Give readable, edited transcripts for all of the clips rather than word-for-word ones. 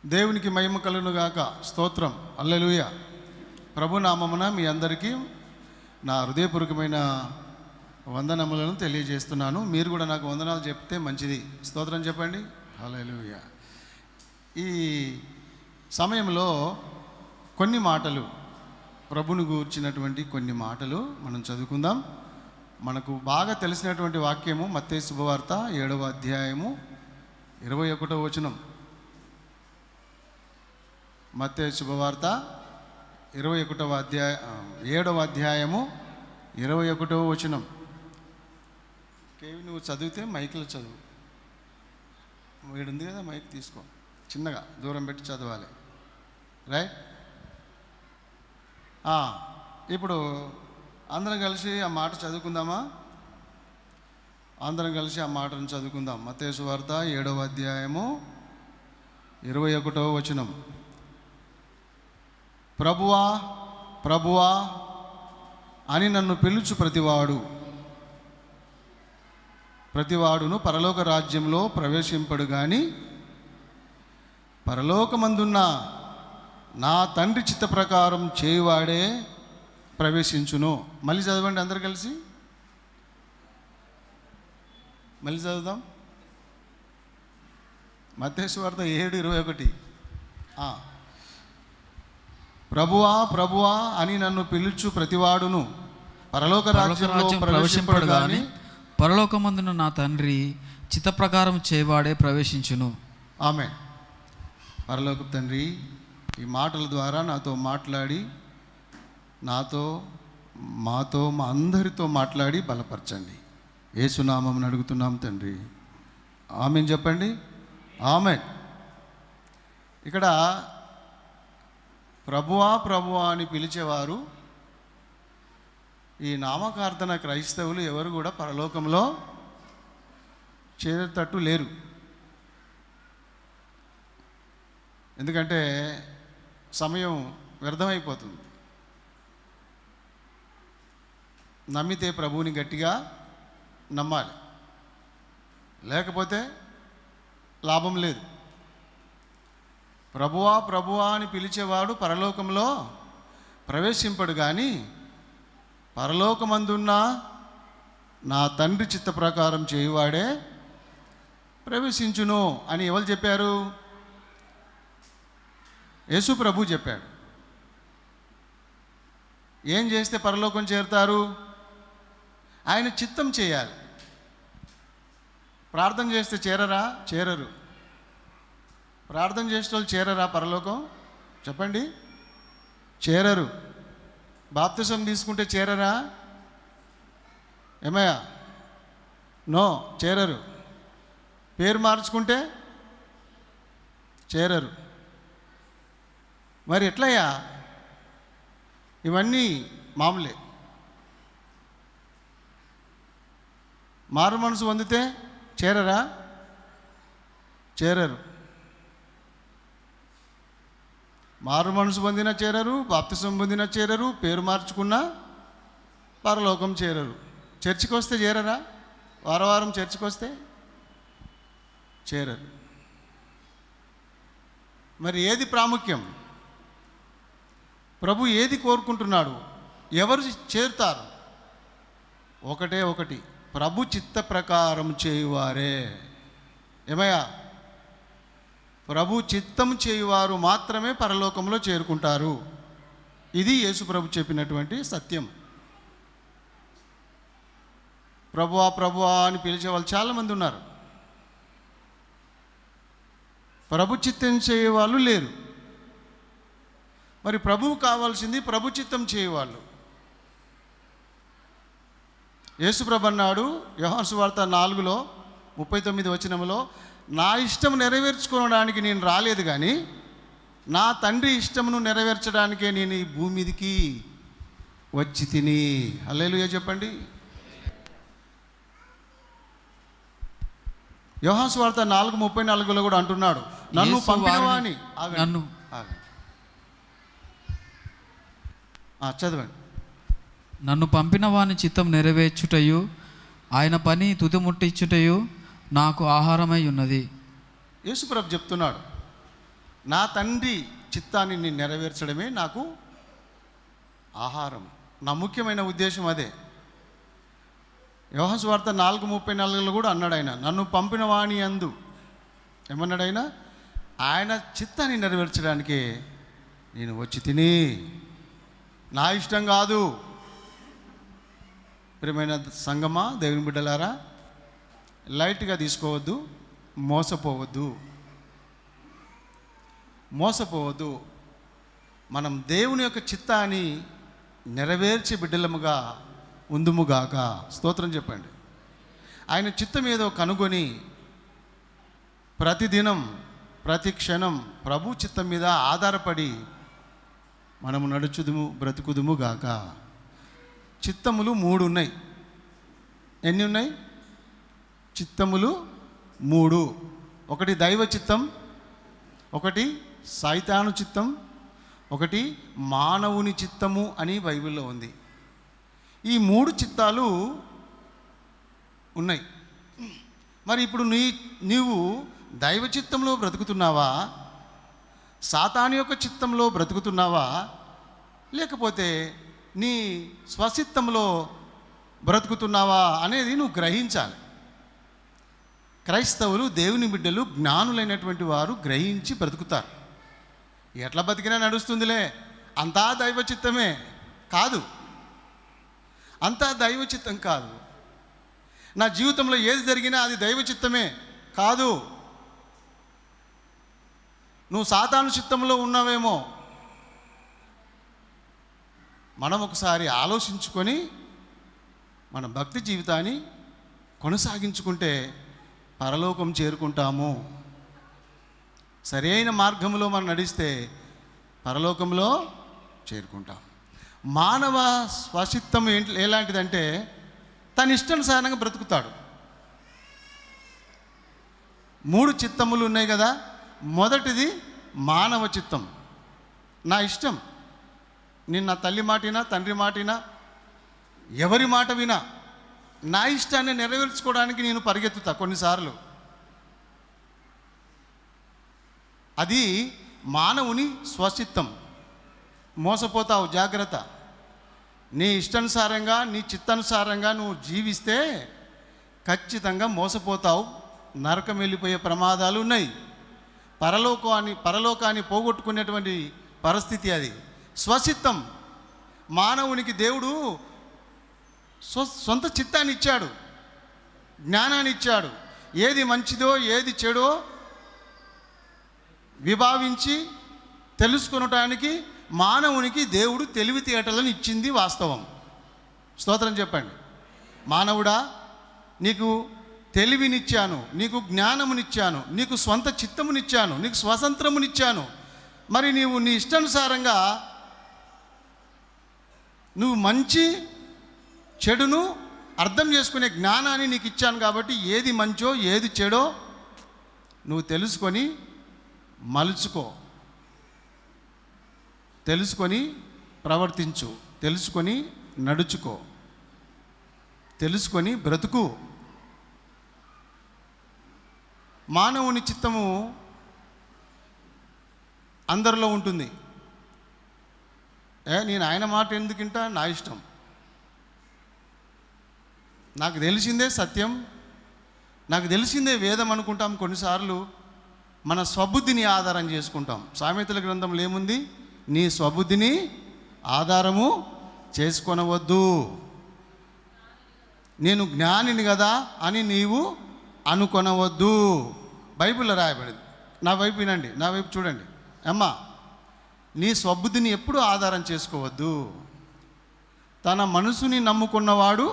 దేవునికి మహిమ కలుగును గాక. స్తోత్రం. హల్లెలూయా. ప్రభు నామమున మీ అందరికీ నా హృదయపూర్వకమైన వందనములను తెలియజేస్తున్నాను. మీరు కూడా నాకు వందనాలు చెప్తే మంచిది. స్తోత్రం చెప్పండి. హల్లెలూయా. ఈ సమయంలో కొన్ని మాటలు, ప్రభుని గూర్చినటువంటి కొన్ని మాటలు మనం చదువుకుందాం. మనకు బాగా తెలిసినటువంటి వాక్యము మత్తయి శుభవార్త 7వ అధ్యాయము 21వ వచనం. మత్తయి శుభవార్త 7వ అధ్యాయము 21వ వచనం. కేవి నువ్వు చదివితే మైక్లో చదువు. వీడుంది కదా, మైక్ తీసుకో, చిన్నగా దూరం పెట్టి చదవాలి. రైట్. ఇప్పుడు అందరం కలిసి ఆ మాట చదువుకుందామా? అందరం కలిసి ఆ మాటను చదువుకుందాం. మత్తయి సువార్త 7వ అధ్యాయము 21వ వచనం. ప్రభువా ప్రభువా అని నన్ను పిలుచు ప్రతివాడును పరలోక రాజ్యంలో ప్రవేశింపడు గాని పరలోకమందున్న నా తండ్రి చిత్త ప్రకారం చేయువాడే ప్రవేశించును. మళ్ళీ చదవండి అందరు కలిసి, మళ్ళీ చదువుదాం. మత్తయి సువార్త 7:21. ప్రభువా ప్రభువా అని నన్ను పిలుచు ప్రతివాడును పరలోక రాజ్యంలో ప్రవేశింపడు గాని పరలోకమందున నా తండ్రి చిత్త ప్రకారం చేయవాడే ప్రవేశించును. ఆమేన్. పరలోక తండ్రి, ఈ మాటల ద్వారా నాతో మాట్లాడి, మాతో మా అందరితో మాట్లాడి బలపరచండి. యేసునామమున అడుగుతున్నాం తండ్రి. ఆమేన్ చెప్పండి. ఆమేన్. ఇక్కడ ప్రభువా ప్రభువా అని పిలిచేవారు, ఈ నామకార్థన క్రైస్తవులు ఎవరు కూడా పరలోకంలో చేరేటట్టు లేరు. ఎందుకంటే సమయం వ్యర్థమైపోతుంది. నమ్మితే ప్రభువుని గట్టిగా నమ్మాలి, లేకపోతే లాభం లేదు. ప్రభువా ప్రభువా అని పిలిచేవాడు పరలోకంలో ప్రవేశింపడు కానీ పరలోకమందున్న నా తండ్రి చిత్త ప్రకారం చేయువాడే ప్రవేశించును అని ఎవరు చెప్పారు? యేసు ప్రభు చెప్పాడు. ఏం చేస్తే పరలోకం చేరుతారు? ఆయన చిత్తం చేయాలి. ప్రార్థన చేస్తే చేరరా? చేరరు. ప్రార్థన చేసే వాళ్ళు చేరరా పరలోకం? చెప్పండి. చేరరు. బాప్తిసం తీసుకుంటే చేరరా? ఏమయ్యా? నో, చేరరు. పేరు మార్చుకుంటే చేరరు. మరి ఎట్లయ్యా? ఇవన్నీ మామూలే. మారు మనసు పొందితే చేరరా? చేరరు. మారు మనసు పొందినా చేరరు, బాప్తిసం పొందినా చేరరు, పేరు మార్చుకున్నా పరలోకం చేరరు. చర్చికి వస్తే చేరరా? వారం చర్చికి వస్తే చేరరు. మరి ఏది ప్రాముఖ్యం? ప్రభు ఏది కోరుకుంటున్నాడు? ఎవరు చేరుతారు? ఒకటి, ప్రభు చిత్త ప్రకారం చేయువారే. ఏమయ్యా? ప్రభు చిత్తం చేయువారు మాత్రమే పరలోకంలో చేరుకుంటారు. ఇది యేసు ప్రభు చెప్పినటువంటి సత్యం. ప్రభువా ప్రభువా అని పిలిచే వాళ్ళు చాలామంది ఉన్నారు. ప్రభు చిత్తం చేయవాళ్ళు లేరు. మరి ప్రభువు కావాల్సింది ప్రభు చిత్తం చేయవాళ్ళు. యేసు ప్రభు అన్నాడు యోహాను సువార్త 4:39 వచనంలో, నా ఇష్టం నెరవేర్చుకోవడానికి నేను రాలేదు కానీ నా తండ్రి ఇష్టమును నెరవేర్చడానికే నేను ఈ భూమి మీదకి వచ్చి తిని. హల్లెలూయా చెప్పండి. యోహాను సువార్త 4:34 కూడా అంటున్నాడు, నన్ను పంపినవాని. చదవండి. నన్ను పంపిన వాని చిత్తం నెరవేర్చుటయు ఆయన పని తుదిముట్టించుటయు నాకు ఆహారమై ఉన్నది. యేసు ప్రభు చెప్తున్నాడు, నా తండ్రి చిత్తాన్ని నేను నెరవేర్చడమే నాకు ఆహారం. నా ముఖ్యమైన ఉద్దేశం అదే. యోహాను సువార్త 4:34 కూడా అన్నాడు ఆయన, నన్ను పంపిన వాని యందు ఏమన్నాడు ఆయన? ఆయన చిత్తాన్ని నెరవేర్చడానికే నేను వచ్చి తిని, నా ఇష్టం కాదు. ప్రియమైన సంగమా, దేవుని బిడ్డలారా, లైట్గా తీసుకోవద్దు, మోసపోవద్దు. మనం దేవుని యొక్క చిత్తాన్ని నెరవేర్చే బిడ్డలముగా ఉందుముగాక. స్తోత్రం చెప్పండి. ఆయన చిత్తం ఏదో కనుగొని ప్రతిదినం ప్రతి క్షణం ప్రభు చిత్తం మీద ఆధారపడి మనము నడుచుదుము బ్రతుకుదుము గాక. చిత్తములు 3 ఉన్నాయి. ఎన్ని ఉన్నాయి? చిత్తములు 3. ఒకటి దైవ చిత్తం, ఒకటి సైతాను చిత్తం, ఒకటి మానవుని చిత్తము అని బైబిల్లో ఉంది. ఈ 3 చిత్తాలు ఉన్నాయి. మరి ఇప్పుడు నీవు దైవ చిత్తంలో బ్రతుకుతున్నావా, సాతాను యొక్క చిత్తంలో బ్రతుకుతున్నావా, లేకపోతే నీ స్వచిత్తంలో బ్రతుకుతున్నావా అనేది నువ్వు గ్రహించాలి. క్రైస్తవులు, దేవుని బిడ్డలు, జ్ఞానులైనటువంటి వారు గ్రహించి బ్రతుకుతారు. ఎట్లా బతికినా నడుస్తుందిలే, అంతా దైవ చిత్తమే కాదు. అంతా దైవ చిత్తం కాదు. నా జీవితంలో ఏది జరిగినా అది దైవ చిత్తమే కాదు. నువ్వు సాతాను చిత్తంలో ఉన్నావేమో. మనం ఒకసారి ఆలోచించుకొని మన భక్తి జీవితాన్ని కొనసాగించుకుంటే పరలోకం చేరుకుంటాము. సరైన మార్గంలో మనం నడిస్తే పరలోకంలో చేరుకుంటాం. మానవ స్వచిత్తం ఎలాంటిదంటే తన ఇష్టానుసారంగా బ్రతుకుతాడు. 3 చిత్తములు ఉన్నాయి కదా. మొదటిది మానవ చిత్తం. నా ఇష్టం, నేను నా తల్లి మాటినా, తండ్రి మాటినా, ఎవరి మాట వినా, నా ఇష్టాన్ని నెరవేర్చుకోవడానికి నేను పరిగెత్తుతా కొన్నిసార్లు. అది మానవుని స్వచిత్తం. మోసపోతావు, జాగ్రత్త. నీ ఇష్టానుసారంగా, నీ చిత్తానుసారంగా నువ్వు జీవిస్తే ఖచ్చితంగా మోసపోతావు, నరకం వెళ్ళిపోయే ప్రమాదాలు ఉన్నాయి. పరలోకాన్ని పోగొట్టుకునేటువంటి పరిస్థితి అది. స్వచిత్తం, మానవునికి దేవుడు సొంత చిత్తాన్ని ఇచ్చాడు, జ్ఞానాన్ని ఇచ్చాడు. ఏది మంచిదో ఏది చెడో విభావించి తెలుసుకొనటానికి మానవునికి దేవుడు తెలివితేటలను ఇచ్చింది వాస్తవం. స్తోత్రం చెప్పండి. మానవుడా, నీకు తెలివినిచ్చాను, నీకు జ్ఞానమునిచ్చాను, నీకు స్వంత చిత్తమునిచ్చాను, నీకు స్వతంత్రమునిచ్చాను. మరి నీవు నీ ఇష్టానుసారంగా నువ్వు మంచి చెడును అర్థం చేసుకునే జ్ఞానాన్ని నీకు ఇచ్చాను. కాబట్టి ఏది మంచో ఏది చెడో నువ్వు తెలుసుకొని మలుచుకో, తెలుసుకొని ప్రవర్తించు, తెలుసుకొని నడుచుకో, తెలుసుకొని బ్రతుకు. మానవుని చిత్తము అందరిలో ఉంటుంది. నేను ఆయన మాట ఎందుకు వింటా, నా ఇష్టం, నాకు తెలిసిందే సత్యం, నాకు తెలిసిందే వేదం అనుకుంటాం. కొన్నిసార్లు మన స్వబుద్ధిని ఆధారం చేసుకుంటాం. సామెతల గ్రంథంలో ఏముంది? నీ స్వబుద్ధిని ఆధారము చేసుకొనవద్దు, నేను జ్ఞానిని కదా అని నీవు అనుకొనవద్దు. బైబిల్లో రాయబడింది. నా వైపు వినండి, నా వైపు చూడండి. అమ్మా, నీ స్వబుద్ధిని ఎప్పుడు ఆధారం చేసుకోవద్దు. తన మనసుని నమ్ముకున్నవాడు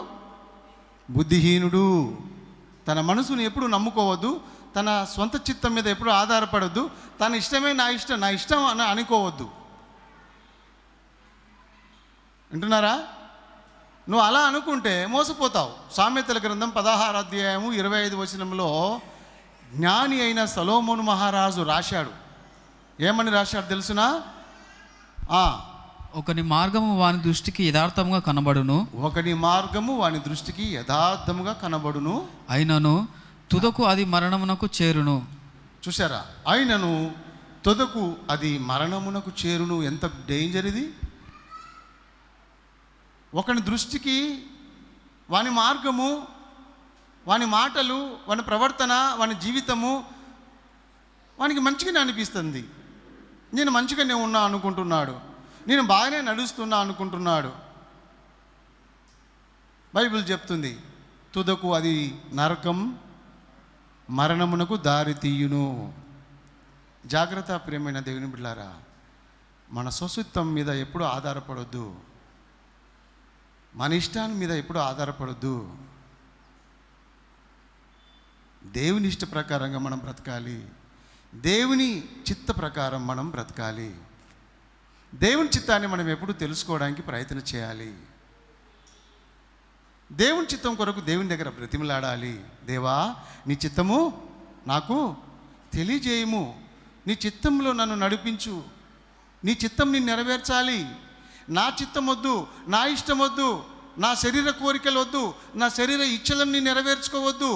బుద్ధిహీనుడు. తన మనసుని ఎప్పుడు నమ్ముకోవద్దు. తన సొంత చిత్తం మీద ఎప్పుడు ఆధారపడద్దు. తన ఇష్టమే నా ఇష్టం అని అనుకోవద్దు. వింటున్నారా? నువ్వు అలా అనుకుంటే మోసపోతావు. సామెతల గ్రంథం 16వ అధ్యాయము 25వ వచనంలో జ్ఞాని అయిన సొలొమోను మహారాజు రాశాడు. ఏమని రాశాడు తెలుసునా? ఒకని మార్గము వాని దృష్టికి యథార్థముగా కనబడును, ఒకని మార్గము వాని దృష్టికి యథార్థముగా కనబడును, అయినను తుదకు అది మరణమునకు చేరును. చూసారా? అయినను తుదకు అది మరణమునకు చేరును. ఎంత డేంజర్ ఇది! ఒకని దృష్టికి వాని మార్గము, వాని మాటలు, వాని ప్రవర్తన, వాని జీవితము వానికి మంచిగానే అనిపిస్తుంది. నేను మంచిగానే ఉన్నా అనుకుంటున్నాడు, నేను బాగానే నడుస్తున్నా అనుకుంటున్నాడు. బైబిల్ చెప్తుంది తుదకు అది నరకం, మరణమునకు దారి తీయును. జాగ్రత్త ప్రియమైన దేవుని బిడ్డలారా, మన స్వసిత్వం మీద ఎప్పుడు ఆధారపడొద్దు, మన ఇష్టాన్ని మీద ఎప్పుడు ఆధారపడొద్దు. దేవుని ఇష్ట ప్రకారంగా మనం బ్రతకాలి, దేవుని చిత్త ప్రకారం మనం బ్రతకాలి. దేవుని చిత్తాన్ని మనం ఎప్పుడు తెలుసుకోవడానికి ప్రయత్నం చేయాలి. దేవుని చిత్తం కొరకు దేవుని దగ్గర బ్రతిమలాడాలి. దేవా, నీ చిత్తము నాకు తెలియజేయము, నీ చిత్తంలో నన్ను నడిపించు, నీ చిత్తం నేను నెరవేర్చాలి. నా చిత్తం వద్దు, నా ఇష్టం వద్దు, నా శరీర కోరికలు వద్దు, నా శరీర ఇచ్చలను నేను నెరవేర్చుకోవద్దు.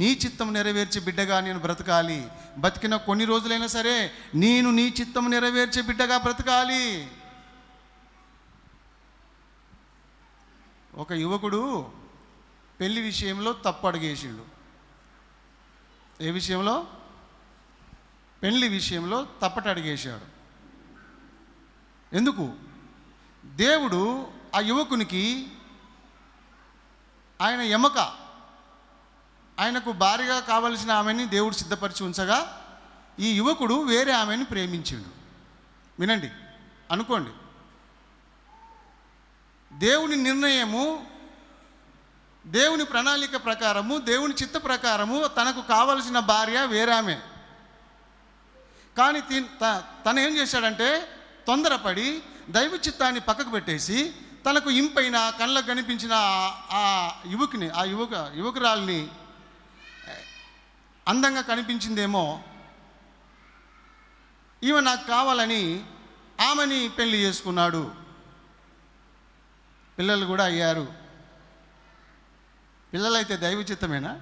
నీ చిత్తం నెరవేర్చే బిడ్డగా నేను బ్రతకాలి. బతికిన కొన్ని రోజులైనా సరే నేను నీ చిత్తం నెరవేర్చే బిడ్డగా బ్రతకాలి. ఒక యువకుడు పెళ్లి విషయంలో తప్పు అడిగేసిండు. ఏ విషయంలో? పెళ్లి విషయంలో తప్పట అడిగేశాడు. ఎందుకు? దేవుడు ఆ యువకునికి ఆయన ఎమక, ఆయనకు భార్యగా కావలసిన ఆమెని దేవుడు సిద్ధపరిచి ఉంచగా ఈ యువకుడు వేరే ఆమెను ప్రేమించిండు. వినండి, అనుకోండి. దేవుని నిర్ణయము, దేవుని ప్రణాళిక ప్రకారము, దేవుని చిత్త ప్రకారము తనకు కావలసిన భార్య వేరే ఆమె. కానీ తను ఏం చేశాడంటే తొందరపడి దైవ చిత్తాన్ని పక్కకు పెట్టేసి తనకు ఇంపైన కళ్ళకు కనిపించిన ఆ యువకురాల్ని అందంగా కనిపించిందేమో, ఈమె నాకు కావాలని ఆమెని పెళ్లి చేసుకున్నాడు. పిల్లలు కూడా అయ్యారు. పిల్లలైతే దైవ చిత్తమేనా?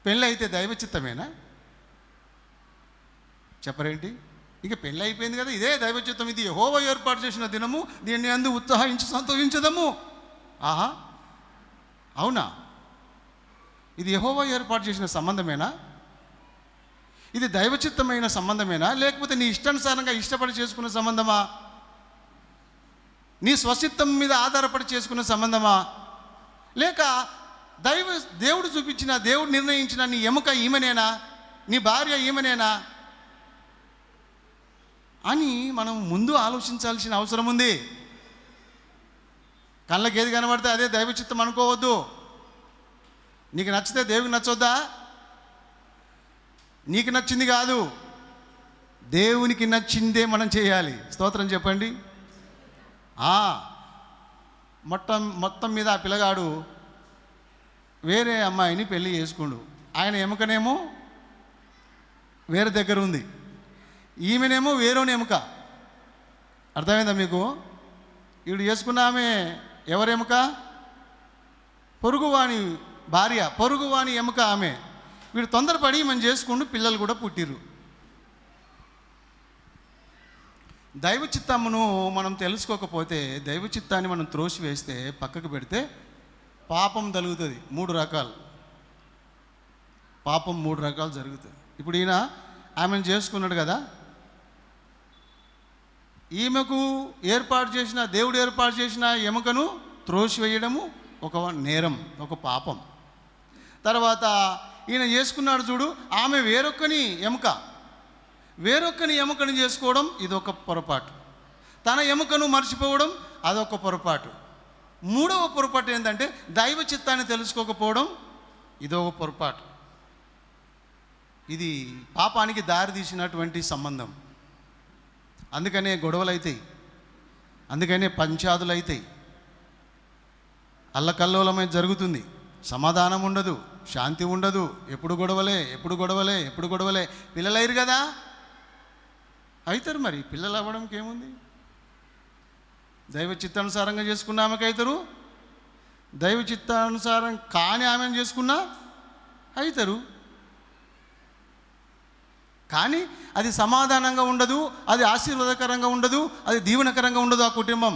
పెళ్ళి అయితే దైవ చిత్తమేనా? చెప్పరేంటి? ఇక పెళ్ళి అయిపోయింది కదా, ఇదే దైవ చిత్తం, ఇది యెహోవా ఏర్పాటు చేసిన దినము, దీన్ని అందు ఉత్సాహించి సంతోషించదము. ఆహా, అవునా? ఇది యెహోవా ఏర్పాటు చేసిన సంబంధమేనా? ఇది దైవచిత్తమైన సంబంధమేనా? లేకపోతే నీ ఇష్టానుసారంగా ఇష్టపడి చేసుకున్న సంబంధమా? నీ స్వచిత్తం మీద ఆధారపడి చేసుకున్న సంబంధమా? లేక దేవుడు చూపించిన, దేవుడు నిర్ణయించిన నీ ఎముక ఈమెనేనా, నీ భార్య ఈమెనేనా అని మనం ముందు ఆలోచించాల్సిన అవసరం ఉంది. కళ్ళకి ఏది కనబడితే అదే దైవచిత్తం అనుకోవద్దు. నీకు నచ్చితే దేవునికి నచ్చొద్దా? నీకు నచ్చింది కాదు, దేవునికి నచ్చిందే మనం చేయాలి. స్తోత్రం చెప్పండి. మొత్తం మీద ఆ పిల్లగాడు వేరే అమ్మాయిని పెళ్ళి చేసుకుండు. ఆయన ఎముకనేమో వేరే దగ్గర ఉంది, ఈమెనేమో వేరేని ఎముక. అర్థమైందా మీకు? వీడు చేసుకున్న ఆమె ఎవరెముక? పొరుగువాని భార్య, పొరుగువాని ఎముక ఆమె. వీడు తొందరపడి మనం చేసుకుంటూ పిల్లలు కూడా పుట్టిరు. దైవ చిత్తమును మనం తెలుసుకోకపోతే, దైవ చిత్తాన్ని మనం త్రోసివేస్తే, పక్కకు పెడితే పాపం తగులుతుంది. 3 రకాలు పాపం 3 రకాలు జరుగుతుంది. ఇప్పుడు ఈయన ఆమెను చేసుకున్నాడు కదా, ఈమెకు దేవుడు ఏర్పాటు చేసిన ఎముకను త్రోసివేయడము ఒక నేరం, ఒక పాపం. తర్వాత ఈయన చేసుకున్నాడు చూడు, ఆమె వేరొక్కని ఎముకని చేసుకోవడం ఇదొక పొరపాటు. తన ఎముకను మర్చిపోవడం అదొక పొరపాటు. 3వ పొరపాటు ఏంటంటే దైవ చిత్తాన్ని తెలుసుకోకపోవడం, ఇదొక పొరపాటు. ఇది పాపానికి దారి తీసినటువంటి సంబంధం. అందుకనే గొడవలు అవుతాయి, అందుకనే పంచాదులు అవుతాయి, అల్లకల్లోలమే జరుగుతుంది, సమాధానం ఉండదు, శాంతి ఉండదు. ఎప్పుడు గొడవలే. పిల్లలు అయ్యారు కదా, అవుతారు. మరి పిల్లలు అవ్వడానికి ఏముంది? దైవ చిత్తానుసారంగా చేసుకున్న ఆమెకు అవుతారు, దైవ చిత్తానుసారం కాని ఆమెను చేసుకున్నా అవుతారు. కానీ అది సమాధానంగా ఉండదు, అది ఆశీర్వాదకరంగా ఉండదు, అది దీవెనకరంగా ఉండదు ఆ కుటుంబం.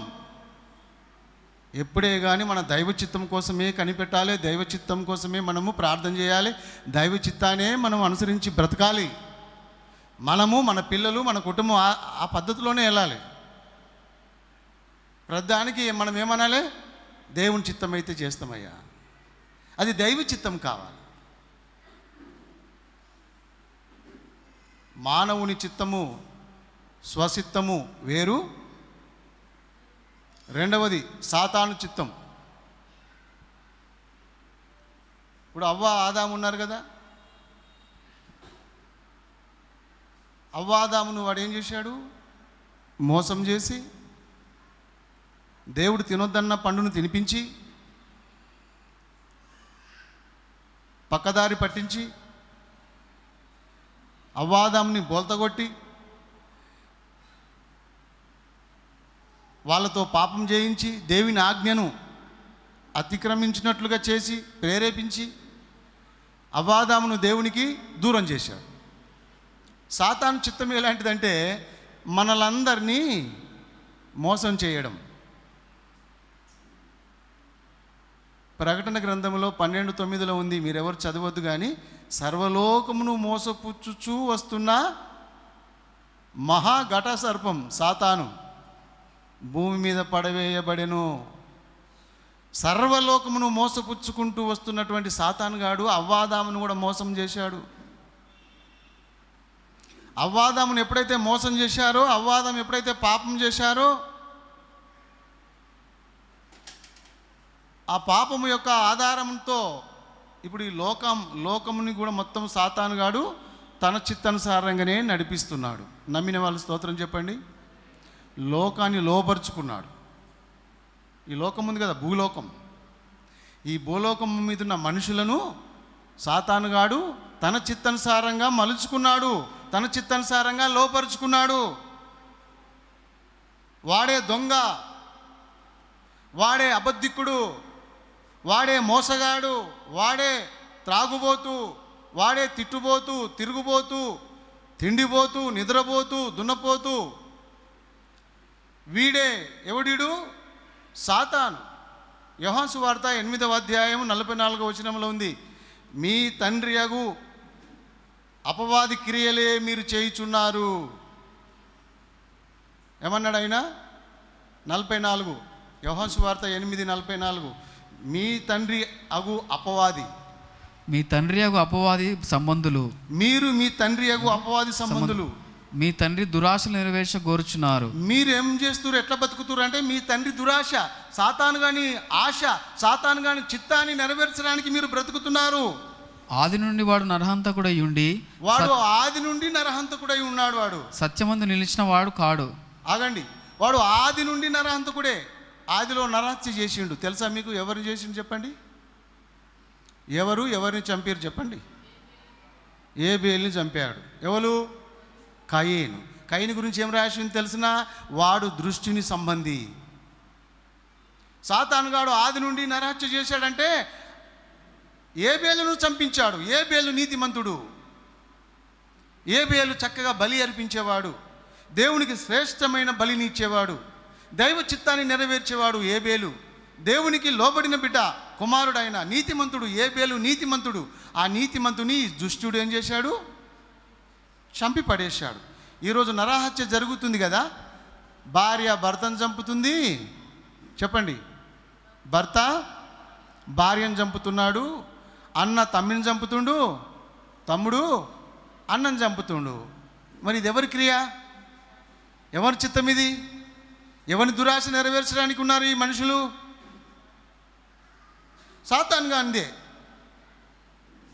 ఎప్పుడే కానీ మన దైవ చిత్తం కోసమే కనిపెట్టాలి, దైవ చిత్తం కోసమే మనము ప్రార్థన చేయాలి, దైవ చిత్తానే మనం అనుసరించి బ్రతకాలి. మనము, మన పిల్లలు, మన కుటుంబం ఆ పద్ధతిలోనే వెళ్ళాలి. ప్రధానికి మనం ఏమనాలి? దేవుని చిత్తం అయితే చేస్తామయ్యా, అది దైవ చిత్తం కావాలి. మానవుని చిత్తము, స్వచిత్తము వేరు. రెండవది సాతాను చిత్తం. ఇప్పుడు అవ్వ ఆదాము ఉన్నారు కదా, అవ్వ ఆదామును వాడు ఏం చేశాడు? మోసం చేసి దేవుడు తినొద్దన్న పండును తినిపించి పక్కదారి పట్టించి అవ్వాదాముని బోల్తగొట్టి వాళ్ళతో పాపం చేయించి దేవుని ఆజ్ఞను అతిక్రమించినట్లుగా చేసి ప్రేరేపించి అవ్వాదామును దేవునికి దూరం చేశాడు. సాతాను చిత్తం ఎలాంటిదంటే మనలందరినీ మోసం చేయడం. ప్రకటన గ్రంథంలో 12:9 ఉంది, మీరెవరు చదవద్దు కానీ, సర్వలోకమును మోసపుచ్చుచూ వస్తున్న మహాఘట సర్పం సాతాను భూమి మీద పడవేయబడెను. సర్వలోకమును మోసపుచ్చుకుంటూ వస్తున్నటువంటి సాతానుగాడు అవ్వాదామును కూడా మోసం చేశాడు. అవ్వాదామును ఎప్పుడైతే మోసం చేశారో, అవ్వాదాము ఎప్పుడైతే పాపం చేశారో, ఆ పాపము యొక్క ఆధారంతో ఇప్పుడు ఈ లోకముని కూడా మొత్తం సాతానుగాడు తన చిత్తానుసారంగానే నడిపిస్తున్నాడు. నమ్మిన వాళ్ళు స్తోత్రం చెప్పండి. లోకాన్ని లోపరుచుకున్నాడు. ఈ లోకం ఉంది కదా, భూలోకం. ఈ భూలోకం మీద ఉన్న మనుషులను సాతానుగాడు తన చిత్తానుసారంగా మలుచుకున్నాడు, తన చిత్తానుసారంగా లోపరుచుకున్నాడు. వాడే దొంగ, వాడే అబద్ధికుడు, వాడే మోసగాడు, వాడే త్రాగుబోతు, వాడే తిట్టుబోతు, తిరుగుబోతు, తిండిపోతూ, నిద్రపోతూ, దున్నపోతూ. వీడే ఎవడీడు? సాతాను. యోహాను సువార్త 8వ అధ్యాయం 44వ వచనంలో ఉంది, మీ తండ్రి యగు అపవాది క్రియలే మీరు చేయుచున్నారు. ఏమన్నాడు ఆయన? 44, యోహాను సువార్త 8:44, మీ తండ్రి అగు అపవాది, మీ తండ్రి అగు అపవాది సంబంధులు, మీరు మీ తండ్రి అగు అపవాది సంబంధులు, మీ తండ్రి దురాశలు నెరవేర్చగోరుచున్నారు. మీరు ఏం చేస్తున్నారు? ఎట్లా బతుకుతున్నారు అంటే మీ తండ్రి దురాశ, సాతాను గాని ఆశ, సాతాను గాని చిత్తాన్ని నెరవేర్చడానికి మీరు బ్రతుకుతున్నారు. ఆది నుండి వాడు నరహంతకుడై ఉండి, వాడు ఆది నుండి నరహంతకుడై ఉన్నాడు. వాడు సత్యమందు నిలిచిన వాడు కాడు. ఆగండి, వాడు ఆది నుండి నరహంతకుడే. ఆదిలో నరహత్య చేసిండు. తెలుసా మీకు? ఎవరిని చేసిండు చెప్పండి? ఎవరిని చంపారు చెప్పండి? ఏబేలుని చంపాడు. ఎవరు? కయీను. కయీను గురించి ఏం రాసింది తెలిసిన? వాడు దృష్టిని సంబంధి. సాతానుగాడు ఆది నుండి నరహత్య చేశాడంటే ఏబేలును చంపించాడు. ఏబేలు నీతిమంతుడు. ఏబేలు చక్కగా బలి అర్పించేవాడు, దేవునికి శ్రేష్టమైన బలిని ఇచ్చేవాడు, దైవ చిత్తాన్ని నెరవేర్చేవాడు ఏబేలు. దేవునికి లోబడిన బిడ్డ, కుమారుడైన నీతిమంతుడు ఏబేలు, నీతిమంతుడు. ఆ నీతిమంతుని దుష్టుడు ఏం చేశాడు? చంపి పడేశాడు. ఈరోజు నరహత్య జరుగుతుంది కదా, భార్య భర్తను చంపుతుంది. చెప్పండి, భర్త భార్యను చంపుతున్నాడు, అన్న తమ్మిని చంపుతుండు, తమ్ముడు అన్నను చంపుతుండు. మరి ఇది ఎవరి క్రియ? ఎవరి చిత్తం ఇది? ఎవరి దురాశ నెరవేర్చడానికి ఉన్నారు ఈ మనుషులు? సాతానుగా అందే.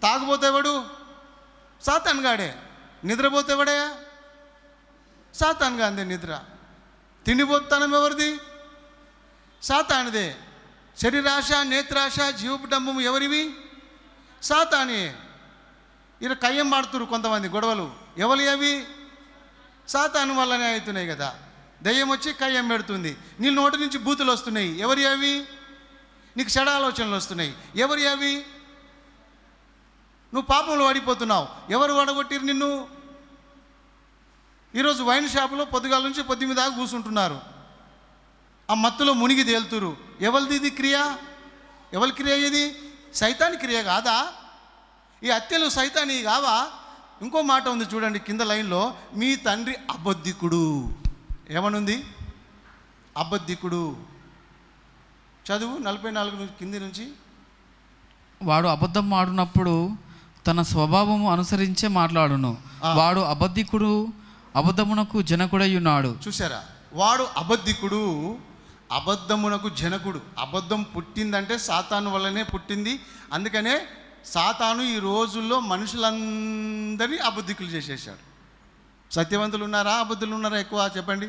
తాగుపోతేవాడు సాతానుగాడే, నిద్రపోతేవాడయా సాతానుగా అందే నిద్ర. తిండిపోతానం ఎవరిది? సాతానిదే. శరీరాశ, నేత్రాశ, జీవపుడంబము ఎవరివి? సాతానే. ఈయన కయ్యం మాడుతున్నారు కొంతమంది గొడవలు. ఎవరు అవి? సాతాను వల్లనే అవుతున్నాయి కదా. దయ్యం వచ్చి కయ్యం పెడుతుంది, నీ నోటి నుంచి బూతులు వస్తున్నాయి. ఎవరి అవి? నీకు చెడ ఆలోచనలు వస్తున్నాయి. ఎవరి అవి? నువ్వు పాపంలో పడిపోతున్నావు. ఎవరు వడగొట్టిరు నిన్ను? ఈరోజు వైన్ షాపులో పొద్దుగాల నుంచి పొద్దుమి దాకా కూర్చుంటున్నారు, ఆ మత్తులో మునిగి తేలుతురు. ఎవరిది ఇది క్రియ? ఎవరి క్రియ ఇది? సైతాని క్రియ కాదా? ఈ హత్యలు సైతాని కావా? ఇంకో మాట ఉంది చూడండి కింద లైన్లో, మీ తండ్రి అబద్ధికుడు. ఏమనుంది? అబద్ధికుడు. చదువు 44 కింది నుంచి. వాడు అబద్ధం ఆడునప్పుడు తన స్వభావము అనుసరించే మాట్లాడును. వాడు అబద్ధికుడు, అబద్ధమునకు జనకుడై ఉన్నాడు. చూసారా? వాడు అబద్ధికుడు, అబద్ధమునకు జనకుడు. అబద్ధం పుట్టిందంటే సాతాను వల్లనే పుట్టింది. అందుకనే సాతాను ఈ రోజుల్లో మనుషులందరినీ అబద్ధికులు చేసేసాడు. సత్యవంతులు ఉన్నారా, అబద్ధులు ఉన్నారా ఎక్కువ? చెప్పండి.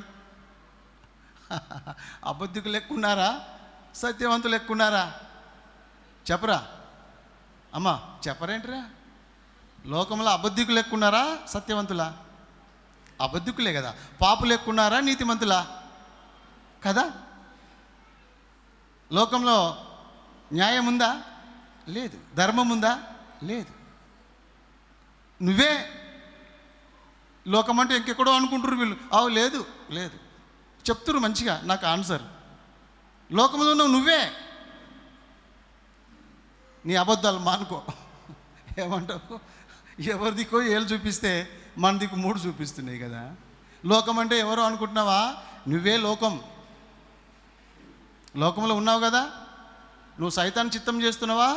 అబద్ధికులు ఎక్కువ ఉన్నారా, సత్యవంతులు ఎక్కువ ఉన్నారా? చెప్పరా అమ్మా, చెప్పరేంటిరా? లోకంలో అబద్ధికులు ఎక్కువ ఉన్నారా, సత్యవంతులా? అబద్ధికులే కదా. పాపులు ఎక్కువ ఉన్నారా, నీతిమంతులా? కదా. లోకంలో న్యాయం ఉందా? లేదు. ధర్మం ఉందా? లేదు. నువ్వే లోకం అంటే ఇంకెక్కడో అనుకుంటారు వీళ్ళు. అవు లేదు, లేదు చెప్తున్నారు మంచిగా. నాకు ఆన్సర్, లోకంలో ఉన్నావు నువ్వే. నీ అబద్ధాలు మానుకో. ఏమంటావు? ఎవరిదికో ఏళ్ళు చూపిస్తే మన దిక్కు 3 చూపిస్తున్నాయి కదా. లోకం అంటే ఎవరో అనుకుంటున్నావా? నువ్వే లోకం. లోకంలో ఉన్నావు కదా. నువ్వు సైతాన్ చిత్తం చేస్తున్నావా,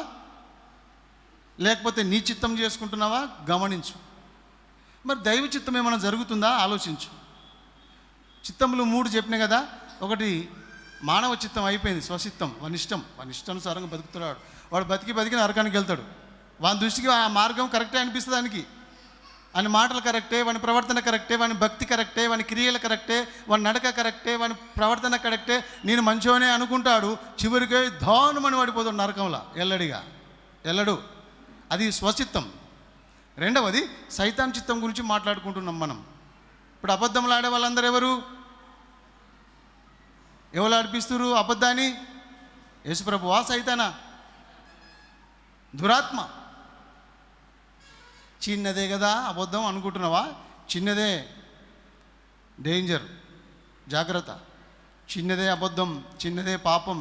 లేకపోతే నీ చిత్తం చేసుకుంటున్నావా? గమనించు. మరి దైవ చిత్తం ఏమైనా జరుగుతుందా? ఆలోచించు. చిత్తములు 3 చెప్పినాయి కదా. ఒకటి మానవ చిత్తం అయిపోయింది, స్వచిత్తం, వాని ఇష్టానుసారంగా బతుకుతున్నాడు. వాడు బతికి నరకానికి వెళ్తాడు. వాని దృష్టికి ఆ మార్గం కరెక్టే అనిపిస్తుంది దానికి. వాని మాటలు కరెక్టే, వాని ప్రవర్తన కరెక్టే, వాని భక్తి కరెక్టే, వాని క్రియలు కరెక్టే, వాని నడక కరెక్టే, వాని ప్రవర్తన కరెక్టే, నేను మంచివనే అనుకుంటాడు. చివరికి ధానుమని పడిపోతాడు నరకంలో. వెళ్ళడు. అది స్వచిత్తం. రెండవది సైతాన్ చిత్తం గురించి మాట్లాడుకుంటున్నాం మనం. ఇప్పుడు అబద్ధంలో ఆడే వాళ్ళందరూ ఎవరు ఆడిపిస్తున్నారు అబద్ధాన్ని? యేసుప్రభువా, సైతానా? దురాత్మ. చిన్నదే కదా అబద్ధం అనుకుంటున్నావా? చిన్నదే, డేంజర్, జాగ్రత్త. చిన్నదే అబద్ధం, చిన్నదే పాపం,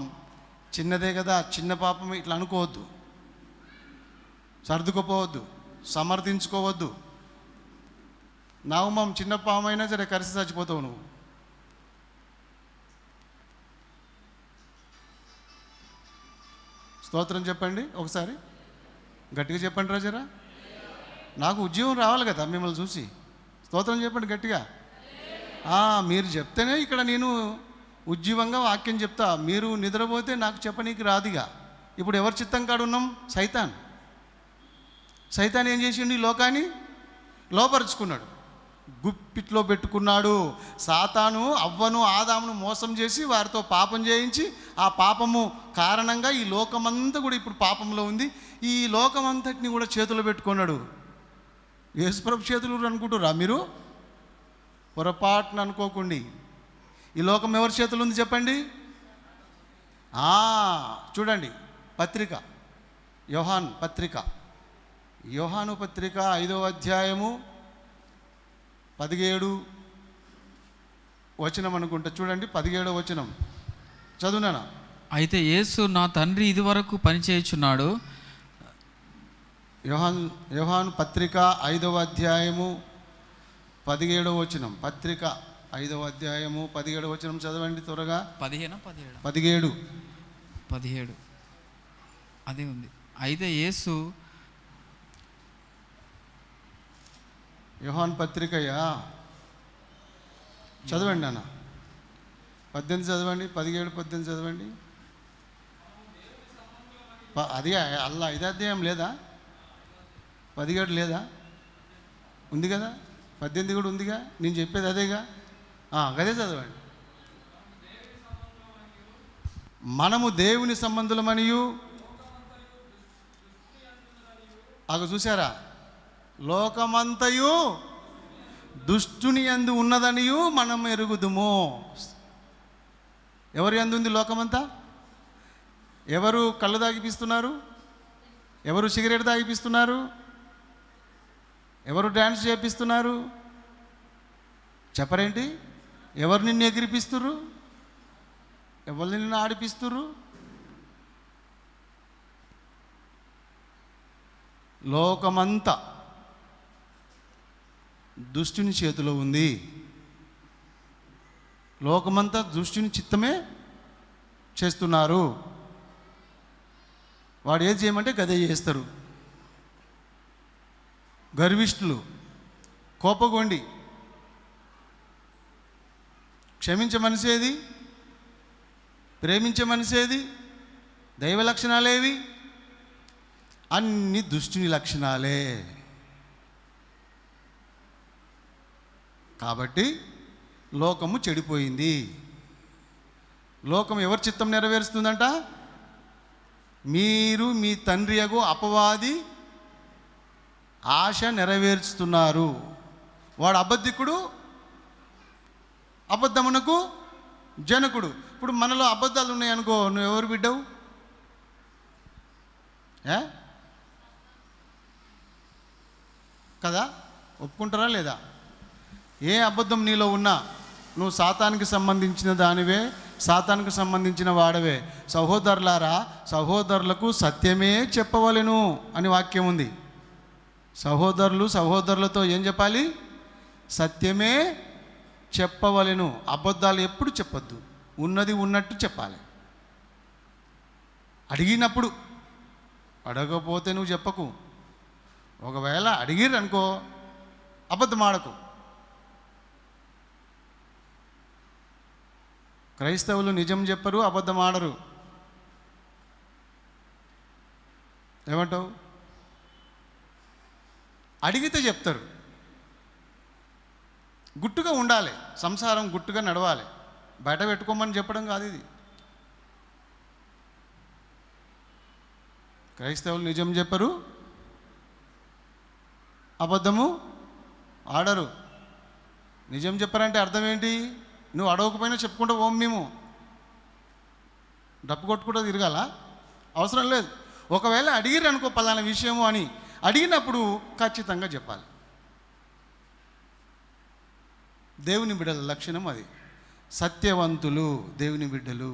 చిన్నదే కదా, చిన్న పాపం ఇట్లా అనుకోవద్దు. సర్దుకుపోవద్దు, సమర్థించుకోవద్దు. నామం చిన్న పామైనా సరే కరిసి చచ్చిపోతావు నువ్వు. స్తోత్రం చెప్పండి ఒకసారి, గట్టిగా చెప్పండి రాజరా. నాకు ఉద్యోగం రావాలి కదా మిమ్మల్ని చూసి. స్తోత్రం చెప్పండి గట్టిగా. మీరు చెప్తేనే ఇక్కడ నేను ఉజ్జీవంగా వాక్యం చెప్తా. మీరు నిద్రపోతే నాకు చెప్పనీకి రాదుగా. ఇప్పుడు ఎవరి చిత్తం కాడు ఉన్నాం? సైతాన్ ఏం చేసిండు? ఈ లోకాన్ని లోపరుచుకున్నాడు, గుప్పిట్లో పెట్టుకున్నాడు. సాతాను అవ్వను ఆదామును మోసం చేసి వారితో పాపం చేయించి, ఆ పాపము కారణంగా ఈ లోకమంతా కూడా ఇప్పుడు పాపంలో ఉంది. ఈ లోకమంతటిని కూడా చేతులు పెట్టుకున్నాడు. యేసుప్రభు చేతులు అనుకుంటురా మీరు? పొరపాటున అనుకోకండి. ఈ లోకం ఎవరి చేతులు ఉంది చెప్పండి? చూడండి పత్రిక, యోహాను పత్రిక 5వ అధ్యాయము 17 వచనం అనుకుంటా. చూడండి 17వ వచనం చదువునా. అయితే యేసు, నా తండ్రి ఇదివరకు పనిచేయుచున్నాడు. యోహాను పత్రిక 5వ అధ్యాయము 17వ వచనం. పత్రిక 5వ అధ్యాయము 17వ వచనం చదవండి త్వరగా. 17 అదే ఉంది. అయితే యేసు, యోహాను పత్రికయ్యా చదవండి నాన్న. 18 చదవండి, 17, 18 చదవండి. అది అల్లా 5వ అధ్యాయం లేదా? 17 లేదా? ఉంది కదా. 18 కూడా ఉందిగా. నేను చెప్పేది అదేగా. అదే చదవండి. మనము దేవుని సంబంధులమనియు. చూసారా? లోకమంతయు దుష్టుని యందు ఉన్నదనియు మనం ఎరుగుదుము. ఎవరి యందు ఉంది లోకమంతా? ఎవరు కళ్ళు తాగిపిస్తున్నారు? ఎవరు సిగరెట్ తాగిపిస్తున్నారు? ఎవరు డ్యాన్స్ చేపిస్తున్నారు? చెప్పరేంటి? ఎవరు నిన్ను ఎగిరిపిస్తుర్రు? ఎవరు నిన్ను ఆడిపిస్తుర్రు? లోకమంతా దుష్టుని చేతిలో ఉంది. లోకమంతా దుష్టుని చిత్తమే చేస్తున్నారు. వాడు ఏది చేయమంటే గదే చేస్తారు. గర్విష్ఠులు, కోపగొండి, క్షమించే మనిషేది, ప్రేమించే మనిషేది, దైవ లక్షణాలేవి? అన్ని దుష్టుని లక్షణాలే. కాబట్టి లోకము చెడిపోయింది. లోకం ఎవరి చిత్తం నెరవేరుస్తుందంట? మీరు మీ తండ్రి యగు అపవాది ఆశ నెరవేర్చుతున్నారు. వాడు అబద్ధికుడు, అబద్ధమునకు జనకుడు. ఇప్పుడు మనలో అబద్ధాలు ఉన్నాయనుకో, నువ్వు ఎవరు బిడ్డవు? కదా, ఒప్పుకుంటారా లేదా? ఏ అబద్ధం నీలో ఉన్నా నువ్వు సాతానికి సంబంధించిన దానివే, సాతానికి సంబంధించిన వాడవే. సహోదరులారా, సహోదరులకు సత్యమే చెప్పవలెను అని వాక్యం ఉంది. సహోదరులు సహోదరులతో ఏం చెప్పాలి? సత్యమే చెప్పవలెను. అబద్ధాలు ఎప్పుడు చెప్పొద్దు, ఉన్నది ఉన్నట్టు చెప్పాలి. అడిగినప్పుడు, అడగకపోతే నువ్వు చెప్పకు. ఒకవేళ అడిగిరనుకో, అబద్ధం ఆడకు. క్రైస్తవులు నిజం చెప్పరు, అబద్ధం ఆడరు. ఏమంటావు? అడిగితే చెప్తారు. గుట్టుగా ఉండాలి, సంసారం గుట్టుగా నడవాలి. బయట పెట్టుకోమని చెప్పడం కాదు ఇది. క్రైస్తవులు నిజం చెప్పరు, అబద్ధము ఆడరు. నిజం చెప్పారంటే అర్థం ఏంటి? నువ్వు అడగకపోయినా చెప్పుకుంటూ ఓం మేము డప్పు కొట్టుకుంటూ తిరగాల అవసరం లేదు. ఒకవేళ అడిగిరు అనుకో పలానా విషయము అని, అడిగినప్పుడు ఖచ్చితంగా చెప్పాలి. దేవుని బిడ్డల లక్షణం అది. సత్యవంతులు దేవుని బిడ్డలు.